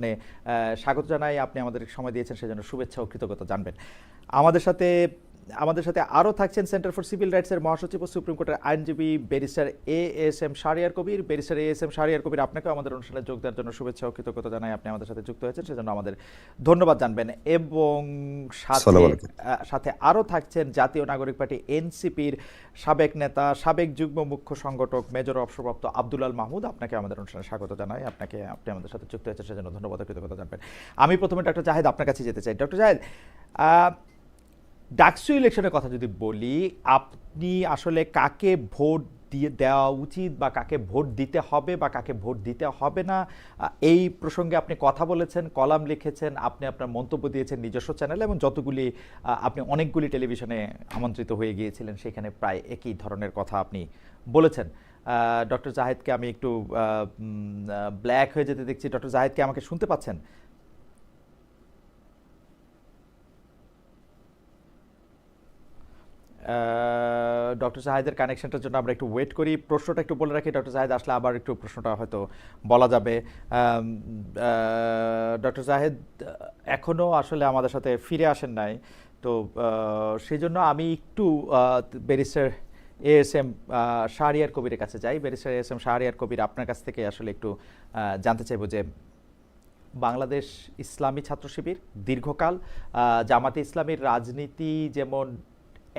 মানে স্বাগত জানাই। আপনি আমাদের সময় দিয়েছেন সেজন্য শুভেচ্ছা ও কৃতজ্ঞতা জানবেন। আমাদের সাথে আরও থাকছেন সেন্টার ফর সিভিল রাইটসের মহাসচিব ও সুপ্রিম কোর্টের আইনজীবী barrister ASM Shahriar Kabir. Barrister ASM Shahriar Kabir, আপনাকেও আমাদের অনুষ্ঠানে যোগ দেওয়ার জন্য শুভেচ্ছা ও কৃতজ্ঞতা জানাই। আপনি আমাদের সাথে যুক্ত হয়েছেন সেজন্য আমাদের ধন্যবাদ জানবেন। এবং সাথে আরও থাকছেন জাতীয় নাগরিক পার্টি এনসিপির সাবেক নেতা, সাবেক যুগ্ম মুখ্য সংগঠক, মেজর অবসরপ্রাপ্ত আব্দুল আল মাহমুদ। আপনাকে আমাদের অনুষ্ঠানে স্বাগত জানাই। আপনি আমাদের সাথে যুক্ত হয়েছেন সেজন্য ধন্যবাদ ও কৃতজ্ঞতা জানবেন। আমি প্রথমে ডক্টর জাহেদ আপনার কাছে যেতে চাই। ডক্টর জাহেদ, ডাকসু ইলেকশনের কথা যদি বলি, আপনি আসলে কাকে ভোট দেওয়া উচিত বা কাকে ভোট দিতে হবে বা কাকে ভোট দিতে হবে না, এই প্রসঙ্গে আপনি কথা বলেছেন, কলাম লিখেছেন, আপনি আপনার মন্তব্য দিয়েছেন নিজস্ব চ্যানেলে, এবং আপনি অনেকগুলি টেলিভিশনে আমন্ত্রিত হয়ে গিয়েছিলেন, সেখানে প্রায় একই ধরনের কথা আপনি বলেছেন। ডক্টর জাহেদকে আমি একটু ব্ল্যাক হয়ে যেতে দেখছি। ডক্টর জাহেদকে আমাকে শুনতে পাচ্ছেন? ডক্টর জাহেদের কানেকশনটার জন্য আমরা একটু ওয়েট করি। প্রশ্নটা একটু বলে রাখি, ডক্টর জাহেদ আসলে আবার একটু প্রশ্নটা হয়তো বলা যাবে। ডক্টর জাহেদ এখনও আসলে আমাদের সাথে ফিরে আসেন নাই, তো সেই জন্য আমি একটু ব্যারিস্টার এএসএম শাহরিয়ার কবিরের কাছে যাই। ব্যারিস্টার এএসএম শাহরিয়ার কবির, আপনার কাছ থেকে আসলে একটু জানতে চাইব যে বাংলাদেশ ইসলামী ছাত্র শিবির দীর্ঘকাল জামাতে ইসলামীর রাজনীতি যেমন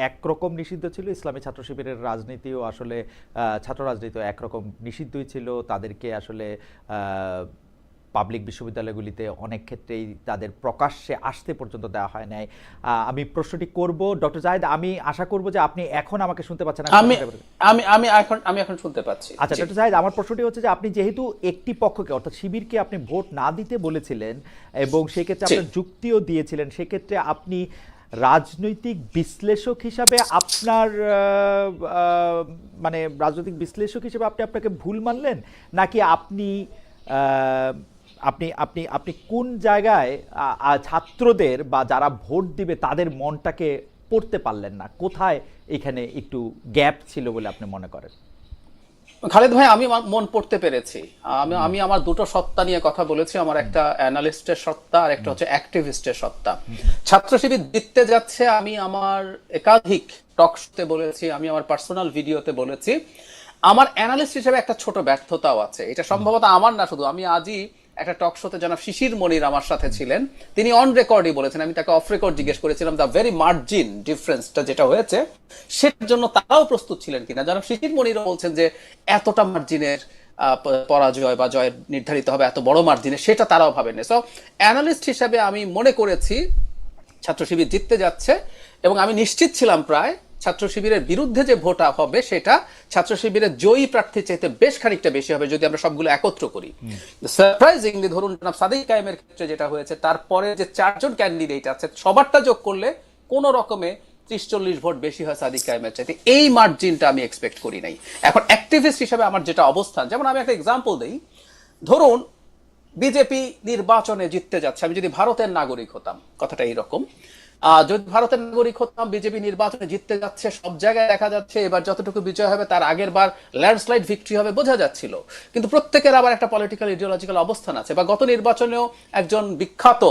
একরকম নিষিদ্ধ ছিল, ইসলামী ছাত্র শিবিরের রাজনীতিও আসলে ছাত্র রাজনীতিও একরকম নিষিদ্ধই ছিল। তাদেরকে আসলে পাবলিক বিশ্ববিদ্যালয়গুলিতে অনেক ক্ষেত্রেই তাদের প্রকাশ্যে আসতে পর্যন্ত দেওয়া হয় নাই। আমি প্রশ্নটি করব ডক্টর জাহেদ, আমি আশা করব যে আপনি এখন আমাকে শুনতে পাচ্ছেন। আমি এখন শুনতে পাচ্ছি। আচ্ছা ডক্টর জাহেদ, আমার প্রশ্নটি হচ্ছে যে আপনি যেহেতু একটি পক্ষকে অর্থাৎ শিবিরকে আপনি ভোট না দিতে বলেছিলেন এবং সেক্ষেত্রে আপনার যুক্তিও দিয়েছিলেন, সেক্ষেত্রে আপনি রাজনৈতিক বিশ্লেষক হিসাবে আপনি আপনাকে ভুল মানলেন, নাকি আপনি আপনি আপনি আপনি কোন জায়গায় ছাত্রদের বা যারা ভোট দিবে তাদের মনটাকে পড়তে পারলেন না? কোথায় এখানে একটু গ্যাপ ছিল বলে আপনি মনে করেন? খালেদ ভাই, আমি মন পড়তে পেরেছি। আমি আমার দুটো সত্তা নিয়ে কথা বলেছি। আমার একটা অ্যানালিস্টের সত্তা আর একটা হচ্ছে অ্যাক্টিভিস্টের সত্তা। ছাত্র শিবির জিততে যাচ্ছে, আমি আমার একাধিক টক শোতে বলেছি, আমি আমার পার্সোনাল ভিডিওতে বলেছি। আমার অ্যানালিস্ট হিসেবে একটা ছোট ব্যর্থতাও আছে। এটা সম্ভবত আমার না, শুধু আমি আজই একটা টক শোতে জনাব শিশির মনির আমার সাথে ছিলেন, তিনি অন রেকর্ডই বলেছেন, আমি তাকে অফ রেকর্ড জিজ্ঞেস করেছিলাম দ্য ভেরি মার্জিন ডিফারেন্সটা যেটা হয়েছে সেটার জন্য তারাও প্রস্তুত ছিলেন কিনা। জনাব শিশির মনিরও বলছেন যে এতটা মার্জিনের পরাজয় বা জয় নির্ধারিত হবে এত বড় মার্জিনে, সেটা তারাও ভাবেনি। সো অ্যানালিস্ট হিসাবে আমি মনে করেছি ছাত্র শিবির জিততে যাচ্ছে, এবং আমি নিশ্চিত ছিলাম প্রায় ছাত্র শিবিরের বিরুদ্ধে যে ভোট হবে সেটা ছাত্র শিবিরের জয়ী প্রার্থীর চাইতে বেশ খানিকটা বেশি হবে যদি আমরা সবগুলো একত্র করি। সারপ্রাইজিংলি ধরুন জনাব সাদিক কায়েমের ক্ষেত্রে যেটা হয়েছে, তারপরে যে চারজন ক্যান্ডিডেট আছে সবারটা যোগ করলে কোন রকমে 30-40 ভোট বেশি হয় সাদিক কায়েমের চাইতে। এই মার্জিনটা আমি এক্সপেক্ট করি নাই। এখন অ্যাক্টিভিস্ট হিসেবে আমার যেটা অবস্থান, যেমন আমি একটা এক্সাম্পল দিই, ধরুন বিজেপি নির্বাচনে জিততে যাচ্ছে, আমি যদি ভারতের নাগরিক হতাম, কথাটা এইরকম, যদি ভারতের নাগরিক হতাম, বিজেপি নির্বাচনে জিততে যাচ্ছে, সব জায়গায় দেখা যাচ্ছে এবার যতটুকু বিজয় হবে তার আগের বার ল্যান্ডস্লাইড ভিক্টরি হবে বোঝা যাচ্ছিল, কিন্তু প্রত্যেকের আবার একটা পলিটিক্যাল ইডিওলজিক্যাল অবস্থান আছে। বা গত নির্বাচনেও একজন বিখ্যাত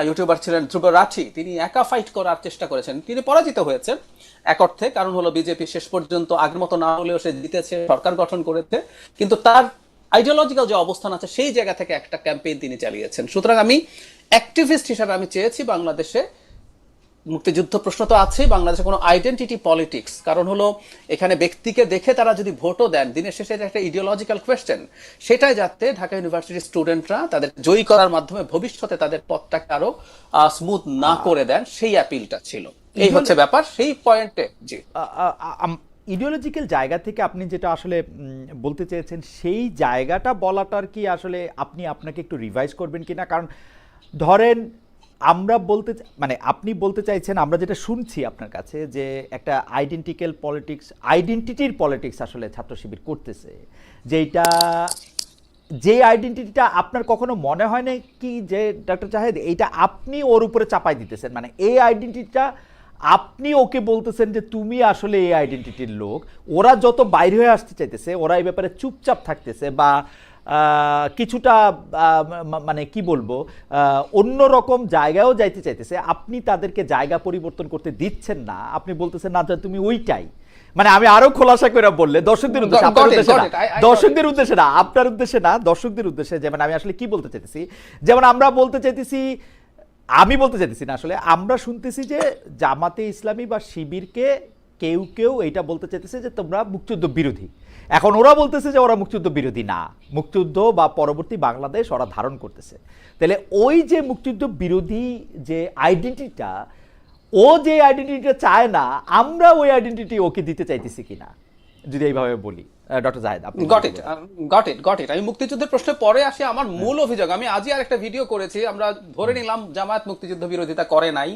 ইউটিউবার ছিলেন ধ্রুব রাঠি, তিনি একা ফাইট করার চেষ্টা করেছেন, তিনি পরাজিত হয়েছেন এক অর্থে, কারণ হলো বিজেপি শেষ পর্যন্ত আগের মতো না হলেও সে জিতেছে, সরকার গঠন করেছে, কিন্তু তার আইডিওলজিক্যাল যে অবস্থান আছে সেই জায়গা থেকে একটা ক্যাম্পেইন তিনি চালিয়েছেন। সুতরাং আমি অ্যাক্টিভিস্ট হিসাবে আমি চেয়েছি বাংলাদেশে মুক্তিযুদ্ধ প্রশ্ন তো আছেই, বাংলাদেশে কোনো আইডেন্টিটি পলিটিক্স, কারণ হলো এখানে ব্যক্তিকে দেখে তারা যদি ভোটও দেন, দিনের শেষে একটা ইডিওলজিক্যাল কোয়েশ্চেন, সেটাই যাতে ঢাকা ইউনিভার্সিটির স্টুডেন্টরা তাদের জয়ী করার মাধ্যমে ভবিষ্যতে তাদের পথটাকে আরো স্মুথ না করে দেন, সেই অ্যাপিলটা ছিল। এই হচ্ছে ব্যাপার, সেই পয়েন্টে। জি, ইডিওলজিক্যাল জায়গা থেকে আপনি যেটা আসলে বলতে চেয়েছেন, সেই জায়গাটা বলাটার কি আসলে আপনাকে একটু রিভাইজ করবেন কিনা? কারণ ধরেন আপনি বলতে চাইছেন, আমরা যেটা শুনছি আপনার কাছে, যে একটা আইডেন্টিটির পলিটিক্স আসলে ছাত্র শিবির করতেছে, যে আইডেন্টিটিটা আপনার কখনো মনে হয় না কি যে ডক্টর জাহেদ এইটা আপনি ওর উপরে চাপাই দিতেছেন? মানে এই আইডেন্টিটিটা আপনি ওকে বলতেছেন যে তুমি আসলে এই আইডেন্টিটির লোক, ওরা যত বাইরে হয়ে আসতে চাইতেছে, ওরা এই ব্যাপারে চুপচাপ থাকতেছে বা কিছুটা মানে কি বলবো অন্যরকম জায়গায়ও যাইতে চাইতেছে, আপনি তাদেরকে জায়গা পরিবর্তন করতে দিচ্ছেন না, আপনি বলতেছেন না যে তুমি ওইটাই, মানে আমি আরো খোলাসা করে বললে দর্শকদের উদ্দেশ্যে, আপনার উদ্দেশ্যে না, দর্শকদের উদ্দেশ্যে না, আপনার উদ্দেশ্যে না, দর্শকদের উদ্দেশ্যে, যেমন আমি আসলে কি বলতে চাইতেছি, যেমন আমরা বলতে চাইতেছি, আমি বলতে চাইতেছি না, আসলে আমরা শুনতেছি যে জামাতে ইসলামী বা শিবিরকে কেউ কেউ এইটা বলতে চাইতেছে যে তোমরা মুক্তিযুদ্ধ বিরোধী। এখন ওরা বলতেছে যে ওরা মুক্তিযুদ্ধ বিরোধী না, মুক্তিযুদ্ধ বা পরবর্তী বাংলাদেশ ওরা ধারণ করতেছে। তাহলে ওই যে মুক্তিযুদ্ধ বিরোধী যে আইডেন্টিটিটা, ও যে আইডেন্টিটিটা চায় না, আমরা ওই আইডেন্টিটি ওকে দিতে চাইতেছি কিনা, যদি এইভাবে বলি। ডক্টর জাহেদ, আপনি গট ইট। আমি মুক্তিযুদ্ধের প্রশ্নে পরে আসি। আমার মূল অভিযোগ, আমি আজই আরেকটা ভিডিও করেছি, আমরা ধরে নিলাম জামায়াত মুক্তিযুদ্ধ বিরোধিতা করে নাই,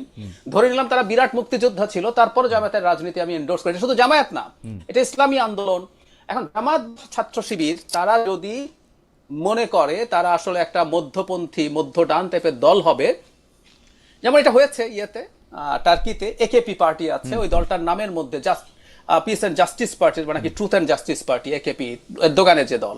ধরে নিলাম তারা বিরাট মুক্তিযোদ্ধা ছিল, তারপর জামায়াতের রাজনীতি আমি এন্ডোর্স করি। শুধু জামায়াত না, এটা ইসলামী আন্দোলন। এখন জামাত ছাত্র শিবির তারা যদি মনে করে তারা আসলে একটা মধ্যপন্থী মধ্য ডান টাইপের দল হবে, যেমন এটা হয়েছে ইয়েতে টার্কিতে একেপি পার্টি আছে, ওই দলটার নামের মধ্যে just peace and justice party, মানে কি truth and justice party, AKP দোকানের যে দল,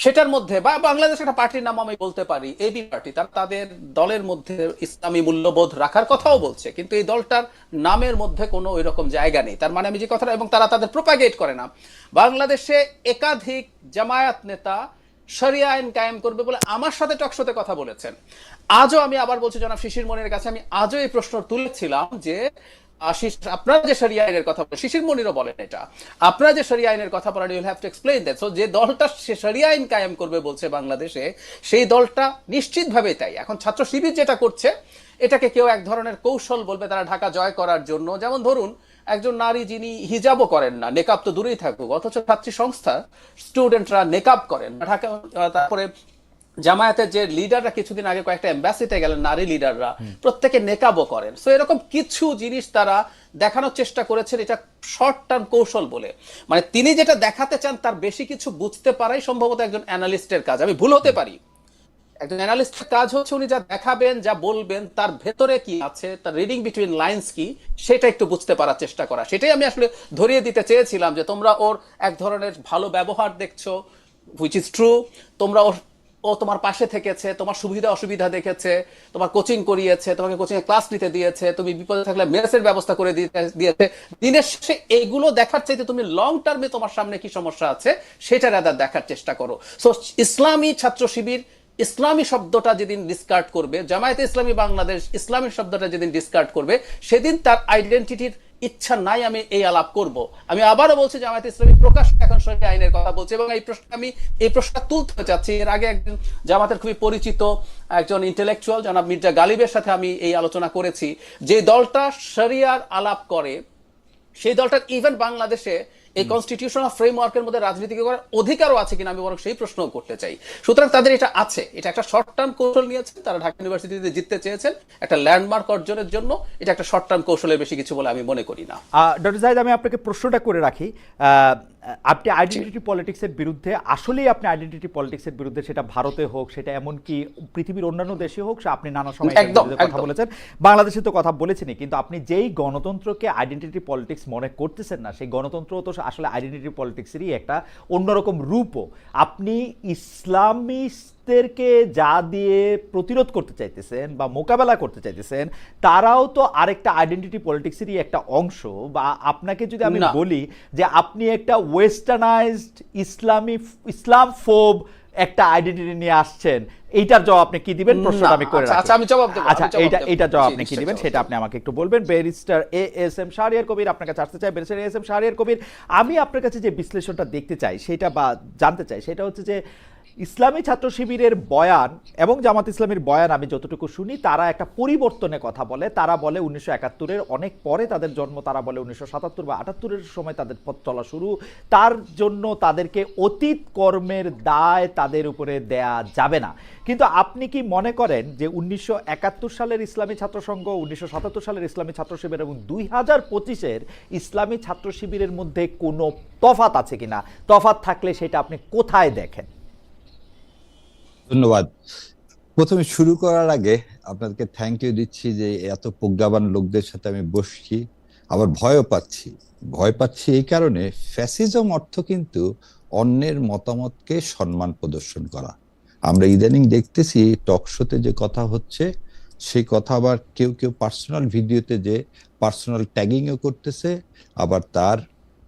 সেটার মধ্যে বা বাংলাদেশের একটা পার্টির নাম আমি বলতে পারি এবি পার্টি, তারা তাদের দলের মধ্যে ইসলামী মূল্যবোধ রাখার কথাও বলছে, কিন্তু এই দলটার নামের মধ্যে কোনো ওই রকম জায়গা নেই। তার মানে আমি যে কথাটা, এবং তারা তাদের প্রোপাগেট করে না। বাংলাদেশে একাধিক জামায়াত নেতা শরিয়া আইন কায়েম করবে বলে আমার সাথে টকশোতে কথা বলেছেন। আজও আমি আবার বলছি, জনাব শিশির মনিরের কাছে আমি আজও এই প্রশ্ন তুলেছিলাম যে আপনারা যে শরিয়া আইনের কথা বলেন, শিশির মনিরও বলেন এটা, আপনারা যে শরিয়া আইনের কথা বলেন, you'll have to explain that. So যে দলটা শরিয়া আইন কায়েম করবে বলছে বাংলাদেশে, সেই দলটা নিশ্চিতভাবে তাই। এখন ছাত্র শিবির যেটা করছে, এটাকে কেউ এক ধরনের কৌশল বলবে তারা ঢাকা জয় করার জন্য। যেমন ধরুন একজন নারী যিনি হিজাবও করেন না, নেকাব তো দূরেই থাকুক, অথচ ছাত্রী সংস্থা স্টুডেন্টরা নেকাব করেন ঢাকা। তারপরে জামায়াতের যে লিডাররা কিছুদিন আগে কয়েকটা এম্বাসিতে গেলেন, নারী লিডাররা প্রত্যেকে নেকাবও করেন। সো এরকম কিছু জিনিস তারা দেখানোর চেষ্টা করেছেন, এটা শর্ট টার্ম কৌশল বলে। মানে তিনি যেটা দেখাতে চান তার বেশি কিছু বুঝতে পারাই সম্ভবত একজন অ্যানালিস্টের কাজ। আমি ভুল হতে পারি, একজন অ্যানালিস্টের কাজ হচ্ছে উনি যা দেখাবেন, যা বলবেন, তার ভেতরে কি আছে, তার রিডিং বিটুইন লাইন্স কি, সেটা একটু বুঝতে পারার চেষ্টা করা। সেটাই আমি আসলে ধরিয়ে দিতে চেয়েছিলাম যে তোমরা ওর এক ধরনের ভালো ব্যবহার দেখছো, হুইচ ইজ ট্রু। তোমরা ও তোমার পাশে থেকেছে, তোমার সুবিধা অসুবিধা দেখেছে, তোমার কোচিং করিয়েছে, তোমাকে কোচিং এ ক্লাস নিতে দিয়েছে, তুমি বিপদে থাকলে মেসের ব্যবস্থা করে দিয়েছে। দিনের শেষে এগুলো দেখার চাইতে তুমি লং টার্মে তোমার সামনে কি সমস্যা আছে সেটা রাদার দেখার চেষ্টা করো। সো ইসলামী ছাত্র শিবির ইসলামী শব্দটা যেদিন ডিসকার্ড করবে, জামায়াতে ইসলামী বাংলাদেশ ইসলামী শব্দটা যেদিন ডিসকার্ড করবে, সেদিন তার আইডেন্টিটির ইচ্ছা নাই আমি এই আলাপ করব। আমি আবারও বলছি, জামায়াতে ইসলামী প্রকাশ এখন শরিয়া আইনের কথা বলছে, এবং এই প্রশ্নটা তুলতে চাচ্ছি। এর আগে একজন জামাতের খুবই পরিচিত একজন ইন্টেলেকচুয়াল জনাব মির্জা গালিবের সাথে আমি এই আলোচনা করেছি, যে দলটা শরিয়ার আলাপ করে, সেই দলটার ইভেন বাংলাদেশে এই কনস্টিটিউশনাল ফ্রেমওয়ার্কের মধ্যে রাজনীতি করার অধিকারও আছে কিনা আমি বরং সেই প্রশ্নও করতে চাই। সুতরাং তাদের এটা আছে, এটা একটা শর্ট টার্ম কৌশল নিয়েছেন, তারা ঢাকা ইউনিভার্সিটিতে জিততে চেয়েছেন একটা ল্যান্ডমার্ক অর্জনের জন্য। এটা একটা শর্ট টার্ম কৌশলের বেশি কিছু বলে আমি মনে করি না। ডক্টর জাহিদ, আমি আপনাকে প্রশ্নটা করে রাখি, আপনি আইডেন্টিটি পলিটিক্সের বিরুদ্ধে, আসলেই আপনি আইডেন্টিটি পলিটিক্সের বিরুদ্ধে, সেটা ভারতে হোক, সেটা এমনকি পৃথিবীর অন্যান্য দেশে হোক, আপনি নানা সময় কথা বলেছেন, বাংলাদেশে তো কথা বলেছেনই, কিন্তু আপনি যেই গণতন্ত্রকে আইডেন্টিটি পলিটিক্স মনে করতেছেন না, সেই গণতন্ত্র তো আসলে আইডেন্টিটি পলিটিক্সেরই একটা অন্যরকম রূপও। আপনি ইসলামিস্টদেরকে যা দিয়ে প্রতিরোধ করতে চাইতেছেন বা মোকাবেলা করতে চাইতেছেন, তারাও তো আরেকটা আইডেন্টিটি পলিটিক্সেরই একটা অংশ। বা আপনাকে যদি আমি বলি যে আপনি একটা ওয়েস্টার্নাইজড ইসলাম ফোব একটা আইডেন্টিটি নিয়ে আসছেন, এইটার জবাব আপনি কি দিবেন? প্রশ্নটা আমি করে রাখি। আচ্ছা, আমি জবাব দেব। আচ্ছা, এইটার জবাব আপনি কি দিবেন সেটা আপনি আমাকে একটু বলবেন। ব্যারিস্টার এএসএম শাহরিয়ার কবির, আপনার কাছে আসতে চাই। ব্যারিস্টার এএসএম শাহরিয়ার কবির, আমি আপনার কাছে যে বিশ্লেষণটা দেখতে চাই সেটা বা জানতে চাই, সেটা হচ্ছে যে ইসলামী ছাত্র শিবিরের বয়ান এবং জামাত ইসলামীর বয়ান আমি যতটুকু শুনি, তারা একটা পরিবর্তনের কথা বলে। তারা বলে 1971-এর অনেক পরে তাদের জন্ম, তারা বলে 1977 বা 78-এর সময় তাদের পথ চলা শুরু, তার জন্য তাদেরকে অতীত কর্মের দায় তাদের উপরে দেয়া যাবে না। কিন্তু আপনি কি মনে করেন যে 1971 সালের ইসলামী ছাত্র সংঘ, 1977 সালের ইসলামী ছাত্র শিবির এবং 2025-এর ইসলামী ছাত্র শিবিরের মধ্যে কোনো তফাৎ আছে কিনা? তফাৎ থাকলে সেটা আপনি কোথায় দেখেন? ধন্যবাদ। প্রথমে শুরু করার আগে আপনাদেরকে থ্যাংক ইউ দিচ্ছি যে এত প্রজ্ঞাবান লোকদের সাথে আমি বসছি, আবার ভয় পাচ্ছি এই কারণে ফ্যাসিজম অর্থ কিন্তু অন্যের মতামতকে সম্মান প্রদর্শন করা। আমরা ইদানিং দেখতেছি টক শোতে যে কথা হচ্ছে, সেই কথা আবার কেউ কেউ পার্সোনাল ভিডিওতে যে পার্সোনাল ট্যাগিংও করতেছে, আবার তার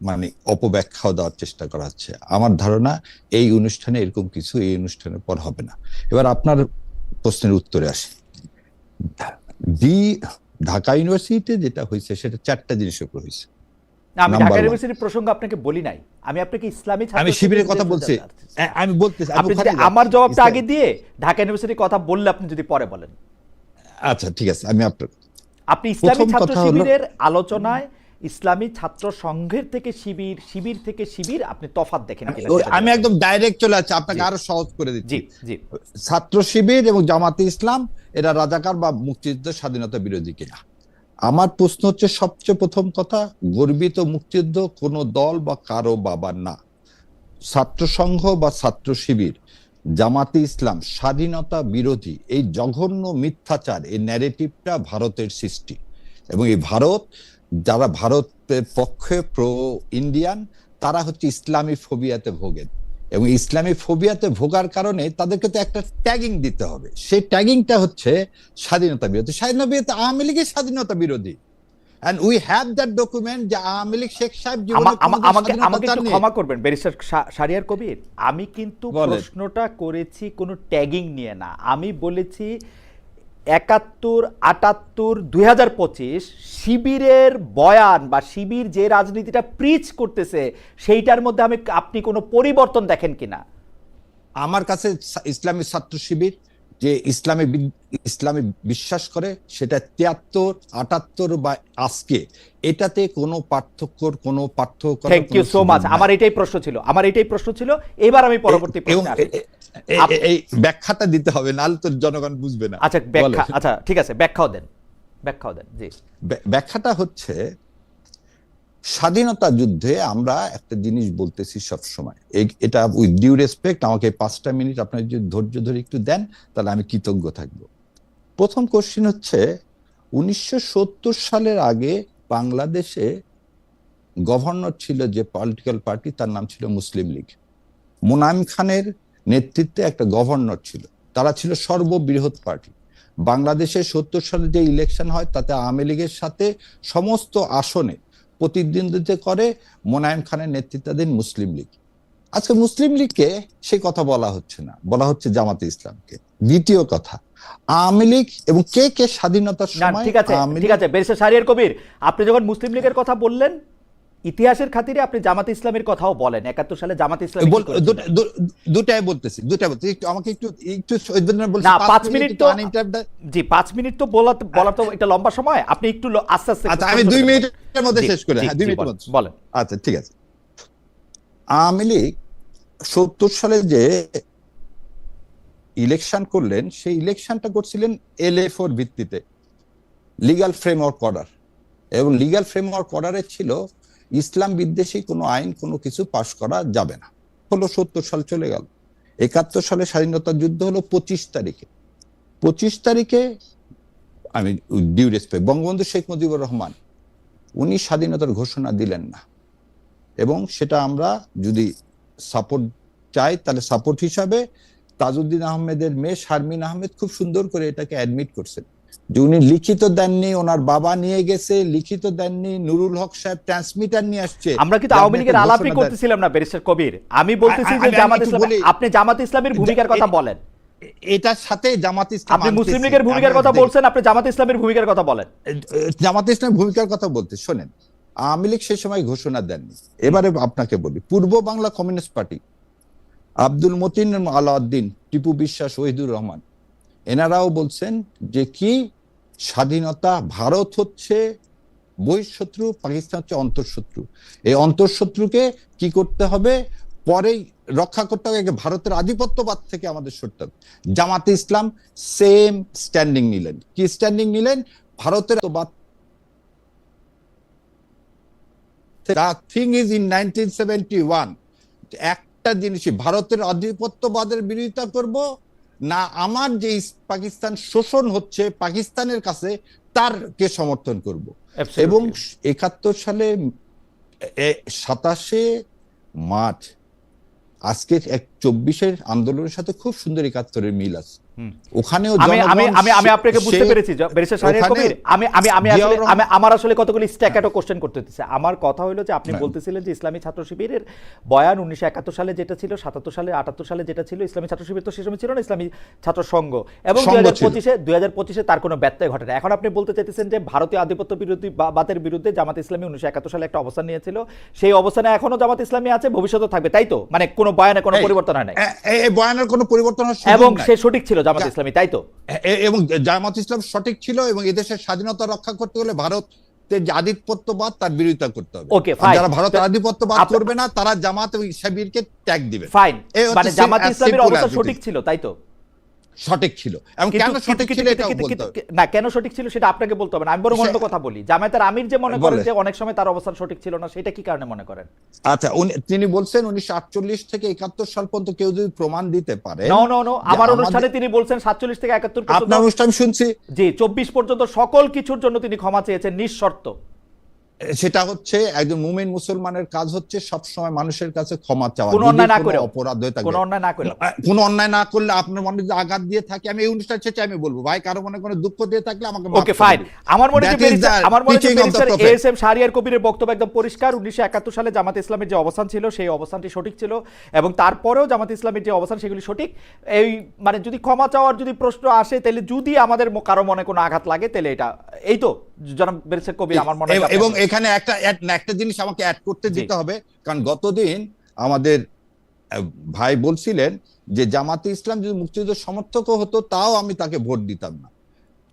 মানে অপব্যাখ্যাও দেওয়ার চেষ্টা করা হচ্ছে। আমার ধারণা এই অনুষ্ঠানে এরকম কিছু এই অনুষ্ঠানের পর হবে না। এবার আপনার প্রশ্নের উত্তরে আসি। ডি ঢাকা ইউনিভার্সিটিতে যেটা হয়েছে সেটা 4টা জিনিসের উপর হয়েছে। না, আমি Number ঢাকা one. ইউনিভার্সিটির প্রসঙ্গ আপনাকে বলি নাই, আমি আপনাকে ইসলামী ছাত্র আমি শিবিরের শিবিরের কথা যে বলছি, আমি বলতেছি, আমি আপনি যদি ওখানে যাচ্ছি। আমার জবাবটা আগে দিয়ে ঢাকা ইউনিভার্সিটির কথা বললে আপনি যদি পরে বলেন। আচ্ছা ঠিক আছে, আমি আপনার আপনি ইসলামী প্রথম ছাত্র কথা হলো- শিবিরের আলোচনায় ইসলামী ছাত্র সংঘের থেকে শিবির, শিবির থেকে শিবির, আপনি তফাৎ দেখেন কিনা সেটা আমি বলেন। একদম ডাইরেক্ট চলে যাচ্ছি, আপনাকে জি। আরো সহজ করে দিচ্ছি। জি জি ছাত্র শিবির এবং জামাতে ইসলাম এরা রাজাকার বা মুক্তিযুদ্ধের স্বাধীনতা বিরোধী কিনা। আমার প্রশ্ন হচ্ছে, সবচেয়ে প্রথম কথা, গর্বিত মুক্তিযুদ্ধ কোন দল বা কারো বাবার না। ছাত্র সংঘ বা ছাত্র শিবির, জামাতে ইসলাম স্বাধীনতা বিরোধী, এই জঘন্য মিথ্যাচার, এই ন্যারেটিভটা ভারতের সৃষ্টি। এবং এই ভারত, যারা ভারতের পক্ষে প্রো ইন্ডিয়ান, তারা হচ্ছে ইসলামী ফোবিয়াতে ভোগেন। এবং ইসলামী ফোবিয়াতে ভোগার কারণে তাদেরকে তো একটা ট্যাগিং দিতে হবে। সেই ট্যাগিংটা হচ্ছে স্বাধীনতা বিরোধী। স্বাধীনতা বিরোধী, আওয়ামী লীগের স্বাধীনতা বিরোধী। And we have that document যে আওয়ামী লীগ শেখ সাহেব জীবনে কোনোদিন আমাকে স্বাধীনতা একটু চাননি। ক্ষমা করবেন ব্যারিস্টার শাহরিয়ার কবির, আমি কিন্তু বলেন। প্রশ্নটা করেছি কোনো ট্যাগিং নিয়ে না। আমি বলেছি 71, 78, 2025 শিবিরের বয়ান বা শিবির যে রাজনীতিটা প্রিচ করতেছে সেইটার মধ্যে আপনি কোনো পরিবর্তন দেখেন কিনা। আমার কাছে ইসলামী ছাত্র শিবির যে ইসলামে বিশ্বাস করে, সেটা 73, 78 বা আজকে, এটাতে কোনো পার্থক্য থ্যাংক ইউ সো মাচ। আমার এটাই প্রশ্ন ছিল। এবার আমি পরবর্তী প্রশ্নে আসি। এই ব্যাখ্যাটা দিতে হবে, নাহলে তো জনগণ বুঝবে না। আচ্ছা ব্যাখ্যা, আচ্ছা ঠিক আছে, ব্যাখ্যাও দেন জি। ব্যাখ্যাটা হচ্ছে, স্বাধীনতা যুদ্ধে আমরা একটা জিনিস বলতেছি সব সময়, এটা উইথ ডিউ রেসপেক্ট, আমাকে 5টা মিনিট আপনার যদি ধৈর্য ধরে একটু দেন তাহলে আমি কৃতজ্ঞ থাকব। প্রথম কোশ্চেন হচ্ছে, 1970 সালের আগে বাংলাদেশে গভর্নর ছিল যে পলিটিক্যাল পার্টি, তার নাম ছিল মুসলিম লীগ। মোনায়েম খানের নেতৃত্বে একটা গভর্নর ছিল, তারা ছিল সর্ববৃহৎ পার্টি। বাংলাদেশে 70 সালে যে ইলেকশন হয় তাতে আওয়ামী লীগের সাথে সমস্ত আসনে প্রতিদ্বন্দ্বিতা করে মোনায়েম খানের নেতৃত্বাধীন মুসলিম লীগ। আজকে মুসলিম লীগকে সে কথা বলা হচ্ছে না, বলা হচ্ছে জামাতে ইসলামকে। দ্বিতীয় কথা, আওয়ামী লীগ এবং কে স্বাধীনতার সময়, ঠিক আছে ব্যারিস্টার শাহরিয়ার কবির, আপনি যখন মুসলিম লীগের কথা বললেন, ইতিহাসের খাতিরে আপনি জামাতে ইসলামের কথাও বলেন। 71 সালে জামাতে ইসলাম দুটাই বলতেছি, আমাকে একটু না 5 মিনিট তো, জি 5 মিনিট তো বলা তো একটা লম্বা সময়, আপনি একটু আস্তে আস্তে। আচ্ছা আমি 2 মিনিটের মধ্যে শেষ করে, হ্যাঁ 2 মিনিটের মধ্যে বলেন। আচ্ছা ঠিক আছে। আওয়ামী লীগ 70 সালে যে ইলেকশন করলেন, সেই ইলেকশনটা করছিলেন LA4 ভিত্তিতে, লিগ্যাল ফ্রেমওয়ার্ক অর্ডার। এবং লিগ্যাল ফ্রেমওয়ার্ক অর্ডারে ছিল ইসলাম বিদ্বেষী কোনো আইন কোনো কিছু পাশ করা যাবে না। হলো 70 সাল চলে গেল। 71 সালে স্বাধীনতা যুদ্ধ হলো 25 তারিখে আমি ডিউ রেসপেক্ট, বঙ্গবন্ধু শেখ মুজিবুর রহমান, উনি স্বাধীনতার ঘোষণা দিলেন না। এবং সেটা আমরা যদি সাপোর্ট চাই, তাহলে সাপোর্ট হিসাবে তাজউদ্দিন আহমেদের মেয়ে শারমিন আহমেদ খুব সুন্দর করে এটাকে অ্যাডমিট করছেন যে উনি লিখিত দেননি, ওনার বাবা নিয়ে গেছে, লিখিত দেননি, নুরুল হক সাহেব ট্রান্সমিটার নিয়ে আসছে। আমরা কিন্তু আওয়ামী লীগের আলাপই করতেছিলাম না ব্যারিস্টার কবির, আমি বলতেছি যে জামাতে ইসলাম, আপনি জামাতে ইসলামের ভূমিকার কথা বলেন। এটার সাথে জামাতে ইসলাম, আপনি মুসলিম লীগের ভূমিকার কথা বলছেন, আপনি জামাতে ইসলামের ভূমিকার কথা বলেন। জামাতে ইসলামের ভূমিকার কথা বলতে শোনেন, আওয়ামী লীগ সে সময় ঘোষণা দেননি। এবারে আপনাকে বলি, পূর্ব বাংলা কমিউনিস্ট পার্টি, আব্দুল মতিন, আলাউদ্দিন, টিপু বিশ্বাস, ওহিদুর রহমান, এনারাও বলছেন যে কি স্বাধীনতা, ভারত হচ্ছে বহিঃশত্রু, পাকিস্তান হচ্ছে অন্তঃশত্রু, এই অন্তঃশত্রুকে কি করতে হবে, পরেই রক্ষা করতে হবে, ভারতের আধিপত্যবাদ থেকে আমাদের সরতে হবে। জামাতে ইসলাম সেম স্ট্যান্ডিং নিলেন। কি স্ট্যান্ডিং নিলেন? ভারতের থিং ইজ ইন 1971, একটা জিনিসই, ভারতের আধিপত্যবাদের বিরোধিতা করব না, আমার যে পাকিস্তান শোষণ হচ্ছে পাকিস্তানের কাছে, তারকে সমর্থন করব। এবং 71 সালে 27 মার্চ আজকে 24-এর আন্দোলনের সাথে খুব সুন্দর 71-এর মিল আছে। ওখানেও আমি আপনাকে বুঝতে পেরেছি ব্যারিস্টার শাহরিয়ার কবির। আমার আসলে কতগুলি স্ট্যাকেটো কোশ্চেন করতে হচ্ছে। আমার কথা হলো যে আপনি বলতেছিলেন যে ইসলামী ছাত্র শিবিরের বয়ান 1971 সালে যেটা ছিল, 77 সালে, 78 সালে যেটা ছিল, ইসলামী ছাত্র শিবির তো সে সময় ছিল না, ইসলামী ছাত্র সংঘ, এবং 2025-এ তার কোনো ব্যত্যয় ঘটে না। এখন আপনি বলতে চাইতেছেন যে ভারতীয় আধিপত্য বিরোধী বাদের বিরুদ্ধে জামাত ইসলামী 1971 সালে একটা অবস্থান নিয়েছিল, সেই অবস্থানে এখনো জামাত ইসলামী আছে, ভবিষ্যতে থাকবে, তাই তো? মানে কোনো বয়ানে কোনো পরিবর্তন হয় নাই, এই বয়ানের কোনো পরিবর্তন হয় এবং সে সঠিক ছিল জামাত ইসলামী, তাই তো? এবং জামাত ইসলাম সঠিক ছিল, এবং এদেশের স্বাধীনতা রক্ষা করতে হলে ভারতের যে আধিপত্যবাদ তার বিরোধিতা করতে হবে। ওকে, ফাইন। যারা ভারতের আধিপত্যবাদ করবে না তারা জামাত এবং শিবিরকে ট্যাগ দিবে। ফাইন, মানে জামাত ইসলামের অবস্থা সঠিক ছিল, তাই তো? সঠিক ছিল। এবং কেন সঠিক ছিল এটাও বলতে হবে। না, কেন সঠিক ছিল সেটা আপনাকে বলতে হবে না, আমি বরং অন্য কথা বলি। জামায়াতের আমির যে মনে করেন যে অনেক সময় তার অবস্থান সঠিক ছিল না, সেটা কি কারণে মনে করেন? আচ্ছা, তিনি বলছেন 1948 থেকে 71 সাল পর্যন্ত কেউ যদি প্রমাণ দিতে পারে। নো, আমার অনুষ্ঠানে তিনি বলছেন 47 থেকে 71 পর্যন্ত। আপনার অনুষ্ঠান শুনছি। জি, 24 পর্যন্ত সকল কিছুর জন্য তিনি ক্ষমা চেয়েছেন নিঃশর্ত। সেটা হচ্ছে একজন মুমিন মুসলমানের কাজ হচ্ছে সব সময় মানুষের কাছে ক্ষমা চাওয়া, কোনো অন্যায় না করে, অপরাধ হয়ে থাকে, কোনো অন্যায় না করে, কোনো অন্যায় না করলে আপনার মনে যদি আঘাত দিয়ে থাকে, আমি এই অনুষ্ঠান শেষে আমি বলবো ভাই কারো মনে কোনো দুঃখ দিয়ে থাকলে আমাকে মাফ ওকে, করে ফাইন। দিন। আমার মনে হয় teaching of the prophet। ASM Shahriar কবিরের বক্তব্য একদম পরিষ্কার। 1971 সালে জামাত ইসলামের যে অবস্থান ছিল সেই অবস্থানটি সঠিক ছিল, এবং তারপরেও জামাত ইসলামের যে অবস্থান সেগুলি সঠিক। এই মানে যদি ক্ষমা চাওয়ার যদি প্রশ্ন আসে, তাহলে যদি আমাদের কারো মনে কোনো আঘাত লাগে, তাহলে এটা এই তো জনাব ব্যারিস্টার কবির, আমার মনে হয়। এবং এখানে একটা জিনিস আমাকে অ্যাড করতে দিতে হবে, কারণ গতদিন আমাদের ভাই বলছিলেন যে জামাতে ইসলাম যদি মুক্তিযুদ্ধের সমর্থকও হতো তাও আমি তাকে ভোট দিতাম না।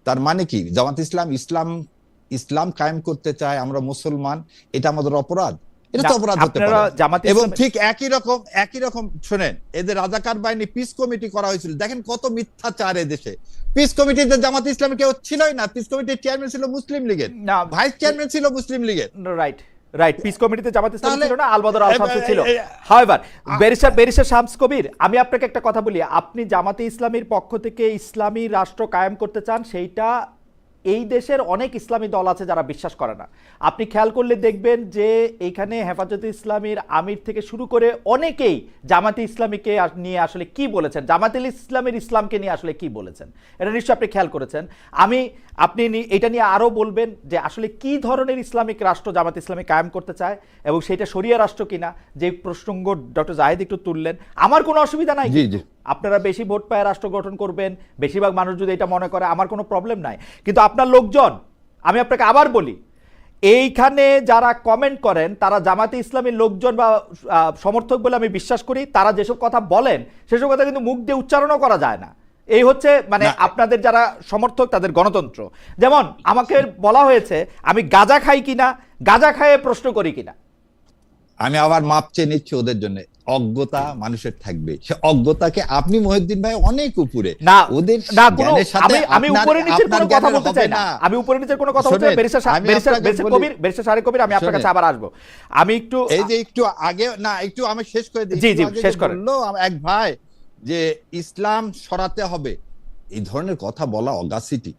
তার মানে কি? জামাত ইসলাম কায়েম করতে চায়, আমরা মুসলমান, এটা আমাদের অপরাধ? এটা তো অপরাধ হতে পারে। এবং ঠিক একই রকম শোনেন, এদের রাজাকার বাহিনী পিস কমিটি করা হয়েছিল, দেখেন কত মিথ্যাচার এদেশে। পিস কমিটিতে জামাত ইসলামী কেউ ছিলই না, পিস কমিটির চেয়ারম্যান ছিল মুসলিম লীগের, ভাইস চেয়ারম্যান ছিল মুসলিম লীগের। রাইট, পিস কমিটিতে জামাত ইসলামী ছিল না, আলবদর আল শামস ছিল। হাওয়েভার, ব্যারিস্টার শামস কবির, আমি আপনাকে একটা কথা বলি, আপনি জামাতে ইসলামীর পক্ষ থেকে ইসলামী রাষ্ট্র কায়েম করতে চান, সেইটা এই দেশের অনেক ইসলামী দল আছে যারা বিশ্বাস করে না। আপনি খেয়াল করলে দেখবেন যে এইখানে হেফাজতে ইসলামীর আমির থেকে শুরু করে অনেকেই জামাতে ইসলামীকে নিয়ে আসলে কি বলেছেন, জামাতে ইসলামের ইসলামকে নিয়ে আসলে কি বলেছেন, এটা নিশ্চয়ই আপনি খেয়াল করেছেন। আপনি এটা নিয়ে আরও বলবেন যে আসলে কি ধরনের ইসলামিক রাষ্ট্র জামাত ইসলামী কায়েম করতে চায়, এবং সেটা শরিয়া রাষ্ট্র কিনা, যে প্রসঙ্গ ডক্টর জাহিদ একটু তুললেন। আমার কোনো অসুবিধা নাই, আপনারা বেশি ভোট পায় রাষ্ট্র গঠন করবেন, বেশিরভাগ মানুষ যদি এটা মনে করে, আমার কোনো প্রবলেম নাই। কিন্তু আপনার লোকজন, আমি আপনাকে আবার বলি, এইখানে যারা কমেন্ট করেন তারা জামাতে ইসলামীর লোকজন বা সমর্থক বলে আমি বিশ্বাস করি। তারা যেসব কথা বলেন সেসব কথা কিন্তু মুখ দিয়ে উচ্চারণও করা যায় না। এই হচ্ছে মানে আপনাদের যারা সমর্থক তাদের গণতন্ত্র। যেমন আমাকে বলা হয়েছে আমি গাঁজা খাই কিনা, গাঁজা খাইয়ে প্রশ্ন করি কিনা। আমি আবার মাপ চেয়ে নিচ্ছি ওদের জন্য। অজ্ঞতা মানুষের থাকবে, সে অজ্ঞতাকে আপনি মহিউদ্দিন ভাই অনেক উপরে, না ওদের না কোনো আমি উপরে নিচের কোনো কথা বলতে চাই না, আমি উপরে নিচের কোনো কথা বলতে চাই। ব্যারিস্টার শাহরিয়ার কবির, আমি আপনার কাছে আবার আসবো। আমি একটু এই যে একটু আগে না, একটু আমি শেষ করে দিই। জি শেষ করেন। এক ভাই যে ইসলাম সরাতে হবে, এই ধরনের কথা বলা অগাসিটি,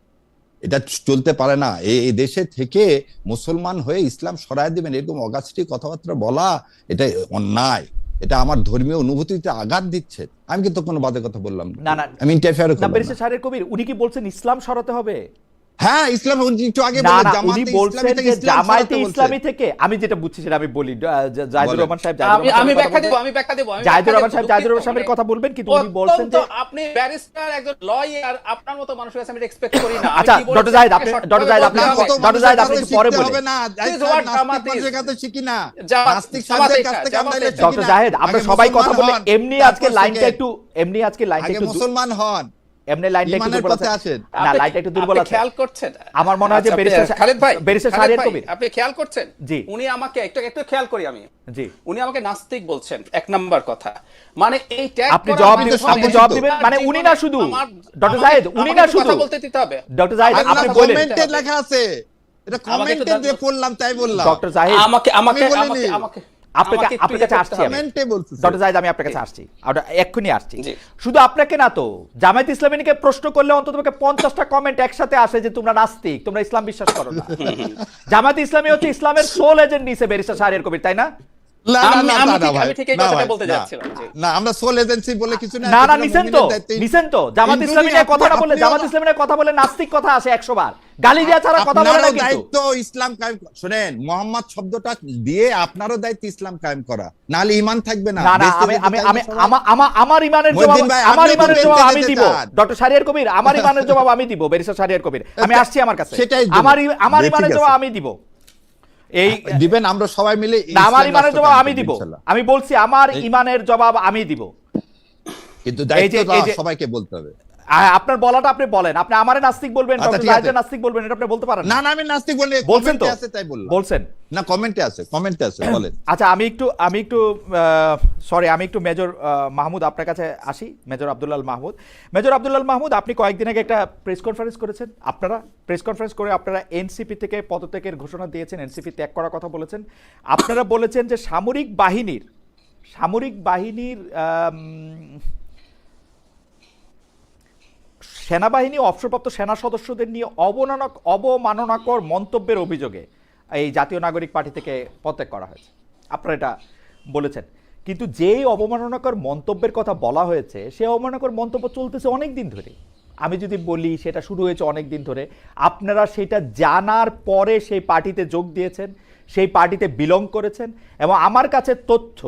এটা চলতে পারে না। এই দেশে থেকে মুসলমান হয়ে ইসলাম সরায় দিবেন এরকম অগাসিটি কথাবার্তা বলা, এটা অন্যায়, এটা আমার ধর্মীয় অনুভূতিতে আঘাত দিচ্ছে। আমি কিন্তু কোনো বাজে কথা বললাম না, আমি ইন্টারফেয়ার করলাম না। ব্যারিস্টার শাহরিয়ার কবির, উনি কি বলছেন ইসলাম সরাতে হবে? হ্যাঁ, ইসলাম একটু আগে জামায়াতে ইসলামী থেকে, আমি যেটা বুঝছি সেটা আমি বলি। জাহিদুর রহমান সাহেব, আমি ব্যাখ্যা দেব। জাহিদুর রহমান সাহেবের কথা বলবেন, কিন্তু উনি বলছেন যে আপনি ব্যারিস্টার, একজন লয়ার, আপনার মতো মানুষের কাছে আমি এক্সপেক্ট করি না। আচ্ছা ডক্টর জাহিদ, আপনি পরে বলবেন না, নাস্তিকদের কাছে শিখি না, নাস্তিক সাহেবদের কাছ থেকে আমরা শিখি না। ডক্টর জাহিদ, আমরা সবাই কথা বলে এমনি আজকে লাইনটা একটু মুসলমান হন, এমনি লাইনটা একটু দুর্বল আছে না, লাইনটা একটু দুর্বল আছে। খেয়াল করছেন? আমার মনে হয় যে খালেদ ভাই, ব্যারিস্টার শাহরিয়ার কবির, আপনি খেয়াল করছেন? জি। উনি আমাকে একটু খেয়াল করি আমি, জি, উনি আমাকে নাস্তিক বলছেন, এক নাম্বার কথা। মানে এই ট্যাগ আপনি জবাব দিবেন, মানে উনি না শুধু ডক্টর জাহিদ, উনি না শুধু বলতে দিতে হবে। ডক্টর জাহিদ, আপনি বলেন, কমেন্টে লেখা আছে, এটা কমেন্টে দিয়ে পড়লাম তাই বললাম। ডক্টর জাহিদ, আমাকে আপনার কাছে আসছি ডক্টর জাহিদ, আমি আপনার কাছে আসছি, এক্ষুনি আসছি। শুধু আপনাকে না তো, জামায়াত ইসলামীকে প্রশ্ন করলে অন্তত 50টা কমেন্ট একসাথে আসে যে তোমরা নাস্তিক, তোমরা ইসলাম বিশ্বাস করো না। জামায়াত ইসলামী হচ্ছে ইসলামের সোল এজেন্ট নিছে ব্যারিস্টার শাহরিয়ার কবির, তাই না? না না না আমি না ঠিক ভাই, আমি ঠিক এই না কথাটা ভাই, বলতে না, যাচ্ছিলাম জি। না আমরা সোল এজেন্সি বলে কিছু না, না না, কিছুটা নিছেন তো মুমিনের দায়িত্বে- নিছেন তো জামাত Including ইসলামী নিয়ে কথাটা বললে, আপনিও- জামাত ইসলামী নিয়ে কথা বলে নাস্তিক কথা আসে 100 বার, গালি দেওয়া ছাড়া কথা বলে না আপনারও কিন্তু। দায়িত্ব ইসলাম কায়েম শুনেন, মোহাম্মদ শব্দটা দিয়ে আপনারও দায়িত্ব ইসলাম কায়েম করা, নাহলে ঈমান থাকবে না। না না, বেঁচতে আমি যেতে আমি চাইলে আমি সবাই- আমা- আমা- আমার ইমানের জবাব, মহিউদ্দিন ভাই, আমার আপনিও তো ইমানের বেঁচে জবাব আমি যেতে দিব। চান। ডক্টর শাহরিয়ার কবির, আমার ইমানের জবাব আমি দিব, ব্যারিস্টার শাহরিয়ার কবির, আমি আসছি আমার কাছে। সেটাই জন্য। আমার ঠিক ইমানের আছে। জবাব আমি দিব। এই দিবেন, আমরা সবাই মিলে না, আমার ইসলাম ইমানের রাষ্ট্র জবাব কায়েম আমি করব, দিব। ইনশাআল্লাহ। আমি বলছি আমার এই- ইমানের জবাব আমি দিব। কিন্তু এই যে- দায়িত্বটা সবাইকে বলতে হবে। আপনার বলাটা আপনি বলেন, আপনি আমারে নাস্তিক বলবেন, আচ্ছা, ডক্টর ঠিক আছে। জাহিদের নাস্তিক বলবেন, এটা আপনি বলতে পারেন না না। না, আমি নাস্তিক বলি, বলছেন তো? কমেন্টে আছে তাই বললাম। বলছেন। না, কমেন্টে আছে বলেন। আচ্ছা, আমি একটু সরি, আমি একটু মেজর মাহমুদ আপনার কাছে আসি। মেজর আব্দুল্লাহ মাহমুদ, মেজর আব্দুল্লাহ মাহমুদ, আপনি কয়েকদিন আগে একটা প্রেস কনফারেন্স করেছেন। আপনারা প্রেস কনফারেন্স করে আপনারা এনসিপি থেকে পদত্যাগের ঘোষণা দিয়েছেন, এনসিপি ত্যাগ করার কথা বলেছেন। আপনারা বলেছেন যে সামরিক বাহিনীর সেনাবাহিনী অবসরপ্রাপ্ত সেনা সদস্যদের নিয়ে অবমাননাকর মন্তব্যের অভিযোগে এই জাতীয় নাগরিক পার্টি থেকে পদত্যাগ করা হয়েছে, আপনারা এটা বলেছেন। কিন্তু যেই অবমাননাকর মন্তব্যের কথা বলা হয়েছে, সেই অবমাননাকর মন্তব্য চলতেছে অনেক দিন ধরে। আমি যদি বলি সেটা শুরু হয়েছে অনেক দিন ধরে, আপনারা সেটা জানার পরে সেই পার্টিতে যোগ দিয়েছেন, সেই পার্টিতে বিলং করেছেন, এবং আমার কাছে তথ্য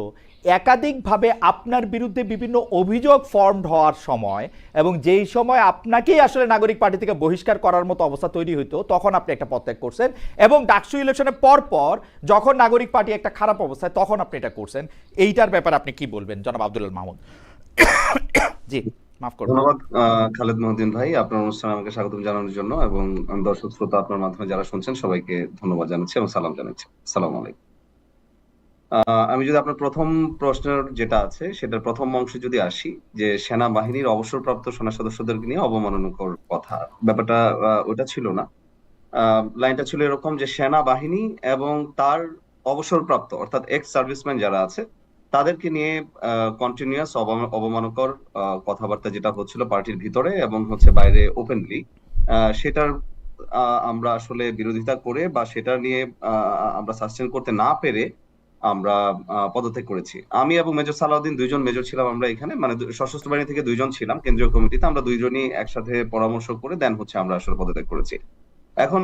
একাধিকভাবে আপনার বিরুদ্ধে বিভিন্ন অভিযোগ ফর্মড হওয়ার সময়, এবং যেই সময় আপনাকেই আসলে নাগরিক পার্টি থেকে বহিষ্কার করার মতো অবস্থা তৈরি হইতো, তখন আপনি একটা পদত্যাগ করছেন, এবং ডাকসু ইলেকশনের পর যখন নাগরিক পার্টি একটা খারাপ অবস্থায়, তখন আপনি এটা করছেন। এইটার ব্যাপারে আপনি কি বলবেন জনাব আব্দুল্লাহ মাহমুদ? জি, মাফ করবেন। ধন্যবাদ খালেদ মহিউদ্দিন ভাই, আপনার অনুষ্ঠানে আমাকে স্বাগতম জানানোর জন্য, এবং দর্শক শ্রোতা আপনার মাধ্যমে যারা শুনছেন সবাইকে ধন্যবাদ জানাচ্ছি এবং সালাম জানাচ্ছি। আসসালামু আলাইকুম। আমি যদি আপনার প্রথম প্রশ্নের যেটা আছে সেটার প্রথম অংশে যদি আসি, যে সেনাবাহিনীর অবসরপ্রাপ্ত সেনা সদস্যদেরকে নিয়ে অবমাননাকর কথা, ব্যাপারটা ওটা ছিল না। লাইনটা ছিল এরকম যে সেনাবাহিনী এবং তার অবসরপ্রাপ্ত অর্থাৎ এক্স সার্ভিসম্যান যারা আছে তাদেরকে নিয়ে কন্টিনিউয়াস অবমাননাকর কথাবার্তা যেটা হচ্ছিল পার্টির ভিতরে এবং হচ্ছে বাইরে ওপেনলি, সেটার আমরা আসলে বিরোধিতা করে বা সেটা নিয়ে আমরা সাস্টেন করতে না পেরে আমরা পদত্যাগ করেছি। আমি এবং মেজর সালাউদ্দিন দুইজন মেজর ছিলাম আমরা এখানে, মানে সশস্ত্র বাহিনী থেকে দুইজন ছিলাম কেন্দ্রীয় কমিটিতে, আমরা দুইজনই একসাথে পরামর্শ করে দেন হচ্ছে আমরা আসলে পদত্যাগ করেছি। এখন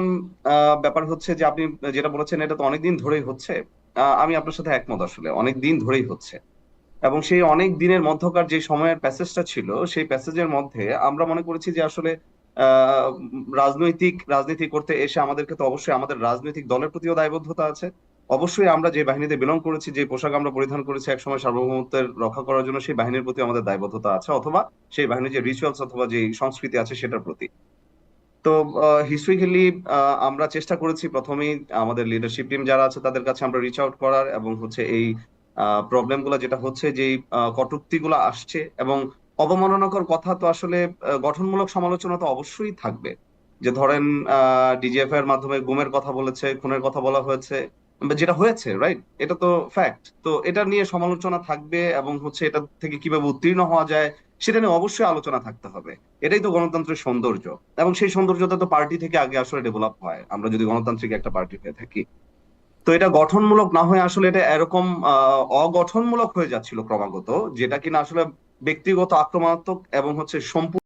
ব্যাপার হচ্ছে যে আপনি যেটা বলেছেন এটা তো অনেকদিন ধরেই হচ্ছে। আমি আপনার সাথে একমত, আসলে অনেক দিন ধরেই হচ্ছে, এবং সেই অনেক দিনের মধ্যকার যে সময়ের প্যাসেজটা ছিল সেই প্যাসেজের মধ্যে আমরা মনে করেছি যে আসলে রাজনীতি করতে এসে আমাদেরকে তো অবশ্যই আমাদের রাজনৈতিক দলের প্রতিও দায়বদ্ধতা আছে। অবশ্যই আমরা যে বাহিনীতে বিলং করেছি, যে পোশাক আমরা পরিধান করেছি একসময় সার্বভৌমত্বের রক্ষা করার জন্য, সেই বাহিনীর প্রতি আমাদের দায়বদ্ধতা আছে, অথবা সেই বাহিনীর যে রিচুয়ালস অথবা যে সংস্কৃতি আছে সেটার প্রতি। তো হিস্ট্রিক্যালি আমরা চেষ্টা করেছি প্রথমেই আমাদের লিডারশিপ টিম যারা আছে তাদের কাছে আমরা রিচ আউট করার, এবং হচ্ছে এই প্রবলেম গুলা যেটা হচ্ছে, যে কটূক্তি গুলা আসছে এবং অবমাননাকর কথা, তো আসলে গঠনমূলক সমালোচনা তো অবশ্যই থাকবে। যে ধরেন ডিজিএফ এর মাধ্যমে গুমের কথা বলেছে, খুনের কথা বলা হয়েছে, যেটা হয়েছে, রাইট, এটা তো ফ্যাক্ট। তো এটা নিয়ে সমালোচনা থাকবে, এবং হচ্ছে এটা থেকে কিভাবে উত্তীর্ণ হওয়া যায় সেটা নিয়ে অবশ্যই আলোচনা থাকতে হবে। এটাই তো গণতন্ত্রের সৌন্দর্য, এবং সেই সৌন্দর্যটা তো পার্টি থেকে আগে আসলে ডেভেলপ হয়, আমরা যদি গণতান্ত্রিক একটা পার্টি হয়ে থাকি। তো এটা গঠনমূলক না হয়ে আসলে এটা এরকম অগঠনমূলক হয়ে যাচ্ছিল ক্রমাগত, যেটা কিনা আসলে ব্যক্তিগত আক্রমণাত্মক এবং হচ্ছে সম্পূর্ণ